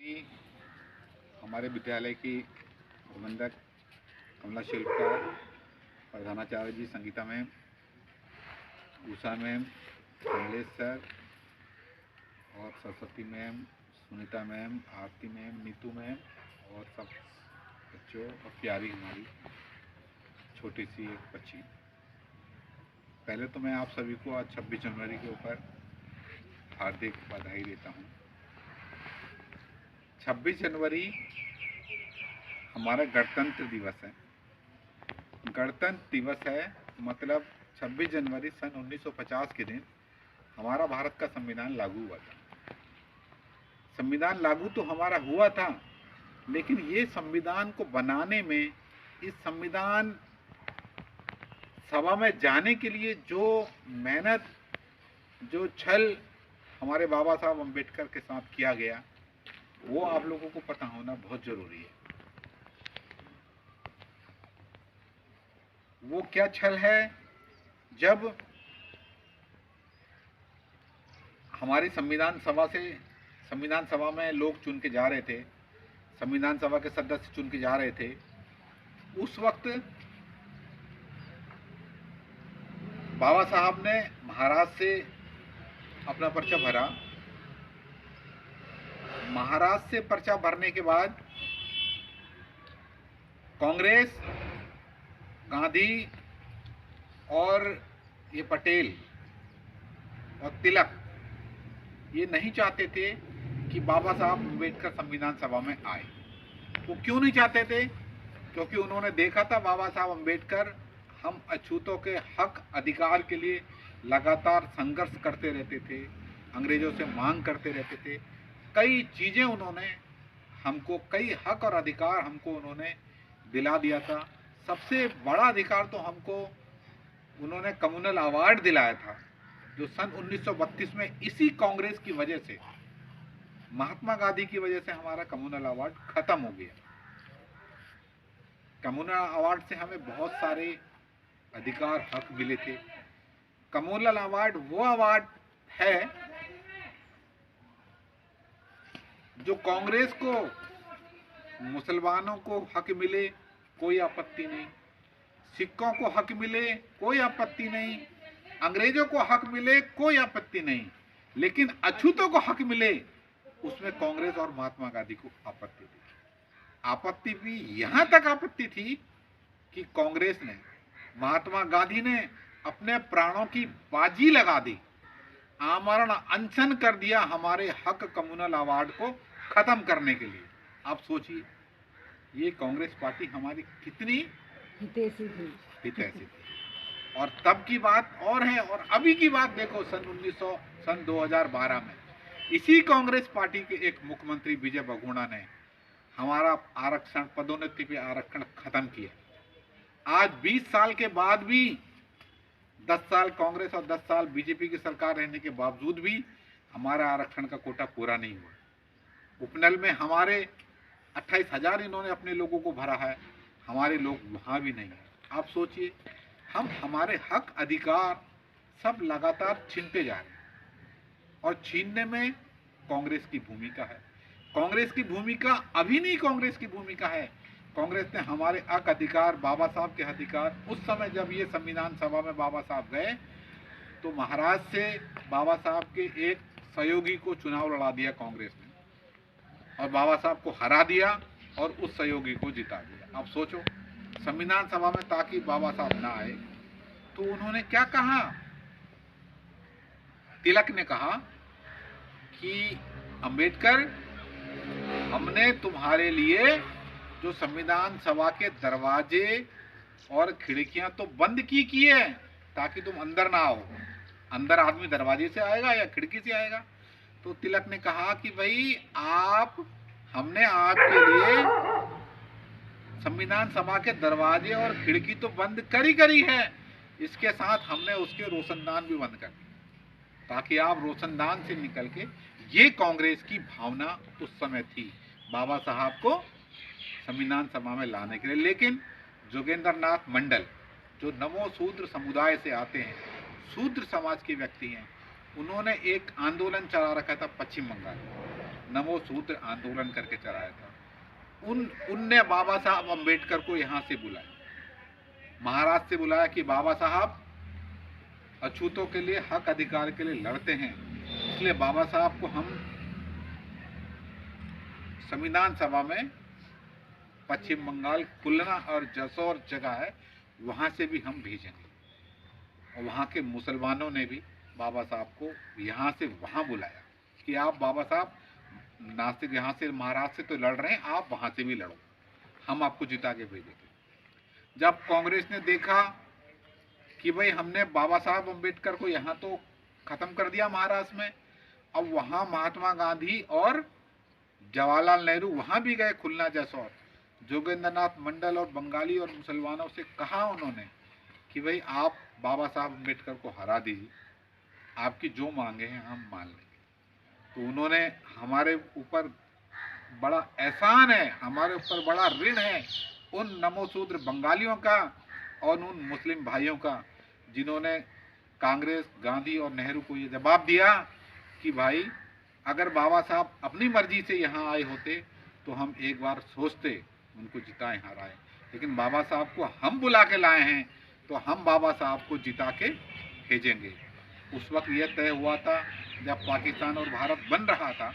हमारे विद्यालय की प्रबंधक कमला शिल्पकार, प्रधानाचार्य जी Sangeeta ma'am, Usha ma'am, Kamlesh sir और सरस्वती मैम, सुनीता मैम, आरती मैम, नीतू मैम और सब बच्चों और प्यारी हमारी छोटी सी एक बच्ची। पहले तो मैं आप सभी को आज 26 जनवरी के ऊपर हार्दिक बधाई देता हूँ। 26 जनवरी हमारा गणतंत्र दिवस है। गणतंत्र दिवस है मतलब 26 जनवरी सन 1950 के दिन हमारा भारत का संविधान लागू हुआ था। संविधान लागू तो हमारा हुआ था, लेकिन ये संविधान को बनाने में, इस संविधान सभा में जाने के लिए जो मेहनत, जो छल हमारे बाबा साहब अम्बेडकर के साथ किया गया, वो आप लोगों को पता होना बहुत जरूरी है। वो क्या छल है? जब हमारी संविधान सभा में लोग चुन के जा रहे थे, संविधान सभा के सदस्य चुन के जा रहे थे, उस वक्त बाबा साहब ने महाराष्ट्र से अपना पर्चा भरा। महाराष्ट्र से पर्चा भरने के बाद कांग्रेस, गांधी और ये पटेल और तिलक ये नहीं चाहते थे कि बाबा साहब अम्बेडकर संविधान सभा में आए। वो क्यों नहीं चाहते थे? क्योंकि उन्होंने देखा था बाबा साहब अम्बेडकर हम अछूतों के हक अधिकार के लिए लगातार संघर्ष करते रहते थे, अंग्रेजों से मांग करते रहते थे। कई चीज़ें उन्होंने हमको, कई हक और अधिकार हमको उन्होंने दिला दिया था। सबसे बड़ा अधिकार तो हमको उन्होंने कम्युनल अवार्ड दिलाया था, जो सन 1932 में इसी कांग्रेस की वजह से, महात्मा गांधी की वजह से हमारा कम्युनल अवार्ड खत्म हो गया। कम्युनल अवार्ड से हमें बहुत सारे अधिकार, हक मिले थे। कम्युनल अवार्ड वो अवार्ड है जो कांग्रेस को, मुसलमानों को हक मिले कोई आपत्ति नहीं, सिखों को हक मिले कोई आपत्ति नहीं, अंग्रेजों को हक मिले कोई आपत्ति नहीं, लेकिन अछूतों को हक मिले उसमें कांग्रेस और महात्मा गांधी को आपत्ति थी। आपत्ति भी यहां तक आपत्ति थी कि कांग्रेस ने, महात्मा गांधी ने अपने प्राणों की बाजी लगा दी, आमरण अनशन कर दिया हमारे हक कम्युनल अवार्ड को खत्म करने के लिए। आप सोचिए ये कांग्रेस पार्टी हमारी कितनी हितैषी थी। और तब की बात और है, और अभी की बात देखो, सन 2012 में इसी कांग्रेस पार्टी के एक मुख्यमंत्री विजय बहुगुणा ने हमारा आरक्षण, पदोन्नति पे आरक्षण खत्म किया। आज 20 साल के बाद भी, 10 साल कांग्रेस और 10 साल बीजेपी की सरकार रहने के बावजूद भी हमारा आरक्षण का कोटा पूरा नहीं हुआ। उपनल में हमारे 28,000 इन्होंने अपने लोगों को भरा है, हमारे लोग वहाँ भी नहीं है। आप सोचिए, हम हमारे हक अधिकार सब लगातार छीनते जा रहे हैं, और छीनने में कांग्रेस की भूमिका है। कांग्रेस की भूमिका अभी नहीं, कांग्रेस की भूमिका है। कांग्रेस ने हमारे हक अधिकार, बाबा साहब के अधिकार, उस समय जब ये संविधान सभा में बाबा साहब गए तो महाराष्ट्र से बाबा साहब के एक सहयोगी को चुनाव लड़ा दिया कांग्रेस ने, और बाबा साहब को हरा दिया और उस सहयोगी को जिता दिया। आप सोचो, संविधान सभा में ताकि बाबा साहब ना आए तो उन्होंने क्या कहा? तिलक ने कहा कि अम्बेडकर, हमने तुम्हारे लिए जो संविधान सभा के दरवाजे और खिड़कियां तो बंद की है ताकि तुम अंदर ना आओ। अंदर आदमी दरवाजे से आएगा या खिड़की से आएगा? तो तिलक ने कहा कि भाई हमने आपके लिए संविधान सभा के दरवाजे और खिड़की तो बंद करी है, इसके साथ हमने उसके रोशनदान भी बंद कर दिए ताकि आप रोशनदान से निकल के, ये कांग्रेस की भावना उस समय थी बाबा साहब को संविधान सभा में लाने के लिए। लेकिन जोगेंद्र नाथ मंडल, जो नमो शूद्र समुदाय से आते हैं, शूद्र समाज के व्यक्ति हैं, उन्होंने एक आंदोलन चला रखा था पश्चिम बंगाल में। नमो सूत्र आंदोलन करके चलाया था। उनने बाबा साहब अम्बेडकर को यहाँ से बुलाया, महाराष्ट्र से बुलाया कि बाबा साहब अछूतों के लिए, हक अधिकार के लिए लड़ते हैं, इसलिए बाबा साहब को हम संविधान सभा में पश्चिम बंगाल खुलना और जसौर जगह है वहां से भी हम भेजेंगे। और वहां के मुसलमानों ने भी बाबा साहब को यहाँ से वहां बुलाया कि आप बाबा साहब नासिक यहाँ से महाराष्ट्र से तो लड़ रहे हैं, आप वहां से भी लड़ो, हम आपको जिता के भेजेंगे। जब कांग्रेस ने देखा कि भाई हमने बाबा साहब अम्बेडकर को यहाँ तो खत्म कर दिया महाराष्ट्र में, अब वहां महात्मा गांधी और जवाहरलाल नेहरू वहां भी गए खुलना जसौर, जोगेंद्रनाथ मंडल और बंगाली और मुसलमानों से कहा उन्होंने कि भाई आप बाबा साहब अम्बेडकर को हरा दीजिए, आपकी जो मांगे हैं हम मान लेंगे। तो उन्होंने हमारे ऊपर बड़ा एहसान है, हमारे ऊपर बड़ा ऋण है उन नमोसूत्र बंगालियों का और उन मुस्लिम भाइयों का, जिन्होंने कांग्रेस, गांधी और नेहरू को ये जवाब दिया कि भाई अगर बाबा साहब अपनी मर्जी से यहाँ आए होते तो हम एक बार सोचते, उनको जिताएं हराएं, लेकिन बाबा साहब को हम बुला के लाए हैं तो हम बाबा साहब को जिता के भेजेंगे। उस वक्त ये तय हुआ था, जब पाकिस्तान और भारत बन रहा था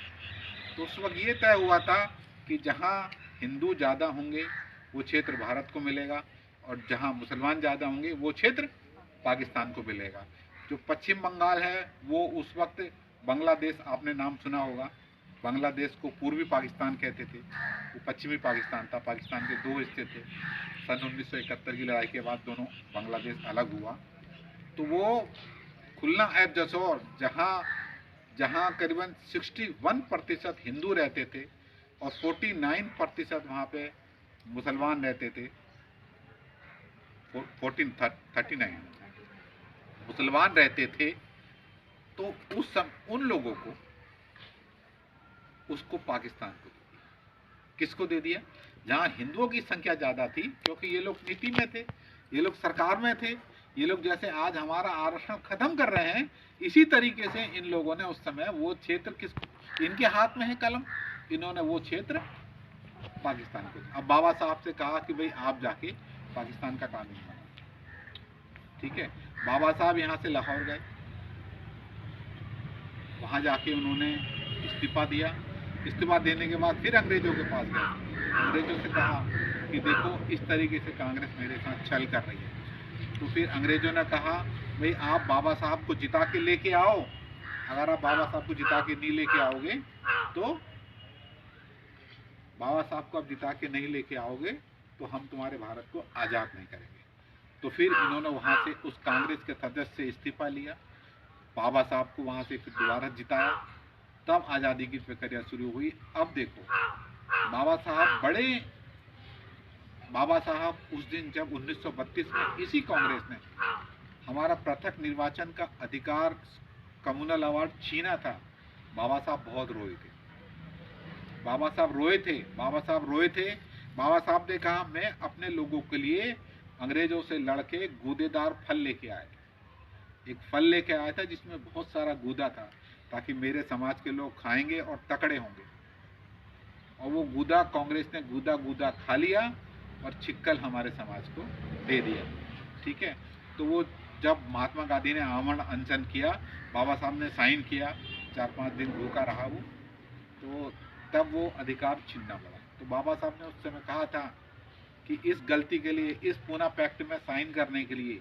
तो उस वक्त ये तय हुआ था कि जहाँ हिंदू ज़्यादा होंगे वो क्षेत्र भारत को मिलेगा और जहाँ मुसलमान ज़्यादा होंगे वो क्षेत्र पाकिस्तान को मिलेगा। जो पश्चिम बंगाल है वो उस वक्त बांग्लादेश, आपने नाम सुना होगा, बांग्लादेश को पूर्वी पाकिस्तान कहते थे, वो पश्चिमी पाकिस्तान था। पाकिस्तान के दो हिस्से थे, सन 1971 की लड़ाई के बाद दोनों बांग्लादेश अलग हुआ। तो वो खुलना एब जसौर जहाँ करीबन 61% हिंदू रहते थे और 49% वहाँ पे मुसलमान रहते थे, 39 मुसलमान रहते थे। तो उन लोगों को उसको पाकिस्तान को दे दिया। किसको दे दिया? जहाँ हिंदुओं की संख्या ज़्यादा थी, क्योंकि ये लोग नीति में थे, ये लोग सरकार में थे, ये लोग जैसे आज हमारा आरक्षण खत्म कर रहे हैं, इसी तरीके से इन लोगों ने उस समय वो क्षेत्र इनके हाथ में है कलम, इन्होंने वो क्षेत्र पाकिस्तान को दिया। अब बाबा साहब से कहा कि भाई आप जाके पाकिस्तान का कानून बनाओ, ठीक है। बाबा साहब यहाँ से लाहौर गए, वहाँ जाके उन्होंने इस्तीफा दिया। इस्तीफा देने के बाद फिर अंग्रेजों के पास गए, अंग्रेजों से कहा कि देखो इस तरीके से कांग्रेस मेरे साथ छल कर रही है। तो फिर अंग्रेजों ने कहा भाई आप बाबा साहब को जिता के लेके आओ, अगर आप बाबा साहब को जिता के नहीं लेके आओगे तो बाबा साहब को आप जिता के नहीं लेके आओगे तो हम तुम्हारे भारत को आज़ाद नहीं करेंगे। तो फिर इन्होंने वहाँ से उस कांग्रेस के सदस्य से इस्तीफा लिया, बाबा साहब को वहाँ से फिर दोबारा जिताया, तब आज़ादी की प्रक्रिया शुरू हुई। अब देखो बाबा साहब उस दिन जब 1932 में इसी कांग्रेस ने हमारा पृथक निर्वाचन का अधिकार, कम्युनल अवार्ड छीना था, बाबा साहब बहुत रोए थे। बाबा साहब रोए थे। बाबा साहब ने कहा मैं अपने लोगों के लिए अंग्रेजों से लड़के गूदेदार फल लेके आया था। एक फल लेके आया था जिसमें बहुत सारा गूदा था, ताकि मेरे समाज के लोग खाएंगे और तकड़े होंगे। और वो गूदा कांग्रेस ने गूदा खा लिया और छिक्कल हमारे समाज को दे दिया, ठीक है। तो वो जब महात्मा गांधी ने आमरण अनशन किया, बाबा साहब ने साइन किया, 4-5 दिन भूखा रहा वो, तो तब वो अधिकार छीनना पड़ा। तो बाबा साहब ने उस समय कहा था कि इस गलती के लिए, इस पूना पैक्ट में साइन करने के लिए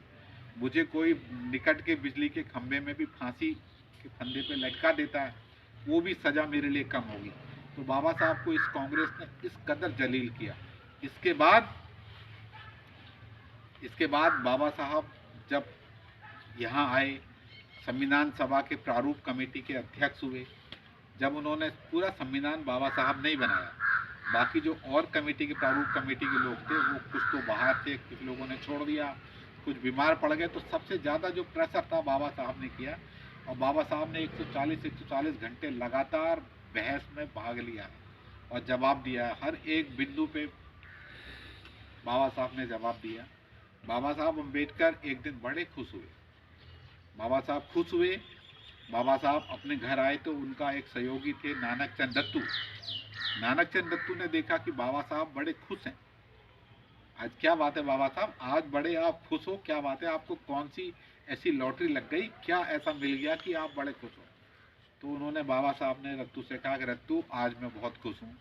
मुझे कोई निकट के बिजली के खंभे में भी फांसी के फंदे पे लटका देता है, वो भी सज़ा मेरे लिए कम होगी। तो बाबा साहब को इस कांग्रेस ने इस कदर जलील किया। इसके बाद बाबा साहब जब यहाँ आए, संविधान सभा के प्रारूप कमेटी के अध्यक्ष हुए। जब उन्होंने पूरा संविधान बाबा साहब ने ही बनाया, बाकी जो और कमेटी के प्रारूप कमेटी के लोग थे वो कुछ तो बाहर थे, कुछ लोगों ने छोड़ दिया, कुछ बीमार पड़ गए। तो सबसे ज़्यादा जो प्रेशर था बाबा साहब ने किया, और बाबा साहब ने 140 घंटे लगातार बहस में भाग लिया और जवाब दिया। हर एक बिंदु पे बाबा साहब ने जवाब दिया। बाबा साहब अम्बेडकर एक दिन बड़े खुश हुए। बाबा साहब खुश हुए बाबा साहब अपने घर आए तो उनका एक सहयोगी थे नानक चंद दत्तू। नानक चंद दत्तू ने देखा कि बाबा साहब बड़े खुश हैं। आज क्या बात है बाबा साहब, आज बड़े आप खुश हो, क्या बात है, आपको कौन सी ऐसी लॉटरी लग गई, क्या ऐसा मिल गया कि आप बड़े खुश हो? तो उन्होंने, बाबा साहब ने रत्तू से कहा कि रत्तू आज मैं बहुत खुश हूँ।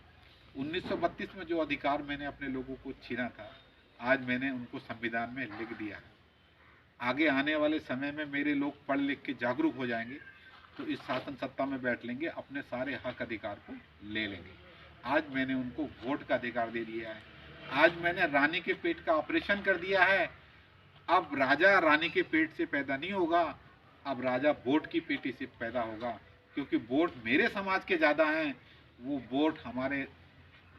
1932 में जो अधिकार मैंने अपने लोगों को छीना था, आज मैंने उनको संविधान में लिख दिया है। आगे आने वाले समय में मेरे लोग पढ़ लिख के जागरूक हो जाएंगे तो इस शासन सत्ता में बैठ लेंगे, अपने सारे हक अधिकार को ले लेंगे। आज मैंने उनको वोट का अधिकार दे दिया है। आज मैंने रानी के पेट का ऑपरेशन कर दिया है। अब राजा रानी के पेट से पैदा नहीं होगा, अब राजा वोट की पेटी से पैदा होगा, क्योंकि वोट मेरे समाज के ज़्यादा हैं। वो वोट हमारे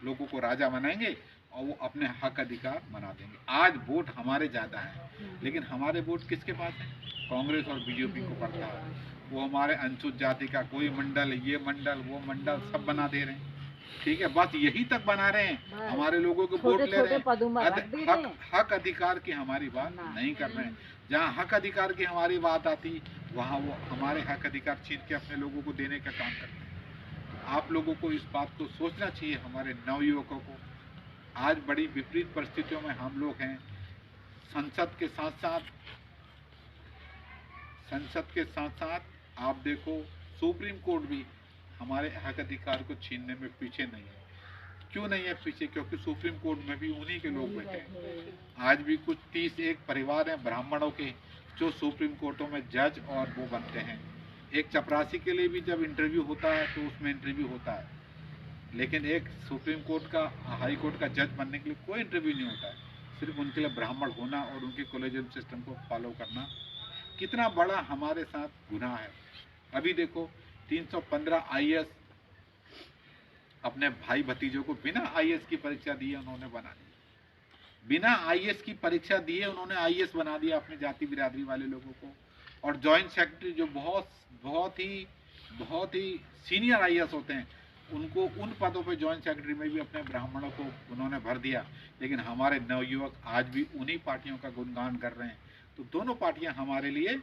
लोगों को राजा बनाएंगे और वो अपने हक अधिकार बना देंगे। आज वोट हमारे ज़्यादा है, लेकिन हमारे वोट किसके पास है? कांग्रेस और बीजेपी को पड़ता है। वो हमारे अनुसूचित जाति का कोई मंडल, ये मंडल, वो मंडल सब बना दे रहे हैं। ठीक है, बस यही तक बना रहे हैं, हमारे लोगों को वोट ले रहे हैं। हक अधिकार की हमारी बात नहीं कर रहे हैं। जहाँ हक अधिकार की हमारी बात आती, वहाँ वो हमारे हक अधिकार छीन के अपने लोगों को देने का काम करते हैं। आप लोगों को इस बात को सोचना चाहिए, हमारे नवयुवकों को। आज बड़ी विपरीत परिस्थितियों में हम लोग हैं। संसद के साथ साथ आप देखो, सुप्रीम कोर्ट भी हमारे हक अधिकार को छीनने में पीछे नहीं है। क्यों नहीं है पीछे? क्योंकि सुप्रीम कोर्ट में भी उन्हीं के लोग बैठे हैं। आज भी कुछ 31 परिवार हैं ब्राह्मणों के, जो सुप्रीम कोर्टों में जज और वो बनते हैं। एक चपरासी के लिए भी जब इंटरव्यू होता है तो उसमें इंटरव्यू होता है, लेकिन एक सुप्रीम कोर्ट का, हाई कोर्ट का जज बनने के लिए कोई इंटरव्यू नहीं होता है। सिर्फ उनके लिए ब्राह्मण होना और उनके कॉलेजियम सिस्टम को फॉलो करना कितना बड़ा हमारे साथ गुनाह है। अभी देखो, 315 आईएएस अपने भाई भतीजों को बिना आईएएस की परीक्षा दिए उन्होंने बना दिया। बिना आईएएस की परीक्षा दिए उन्होंने आईएएस बना दिया अपने जाति बिरादरी वाले लोगों को। और जॉइंट सेक्रेटरी जो बहुत ही सीनियर आईएएस होते हैं, उनको उन पदों पे जॉइंट सेक्रेटरी में भी अपने ब्राह्मणों को उन्होंने भर दिया। लेकिन हमारे नवयुवक आज भी उन्हीं पार्टियों का गुणगान कर रहे हैं। तो दोनों पार्टियां हमारे लिए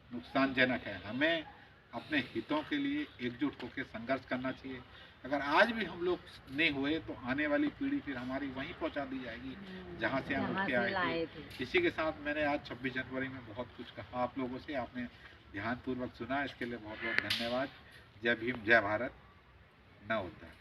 नुकसानजनक है। हमें अपने हितों के लिए एकजुट होकर संघर्ष करना चाहिए। अगर आज भी हम लोग नहीं हुए तो आने वाली पीढ़ी फिर हमारी वहीं पहुंचा दी जाएगी जहां से हम उठ के आए थे। इसी के साथ मैंने आज 26 जनवरी में बहुत कुछ कहा आप लोगों से, आपने ध्यानपूर्वक सुना, इसके लिए बहुत बहुत धन्यवाद। जय भीम, जय भारत, न होता है।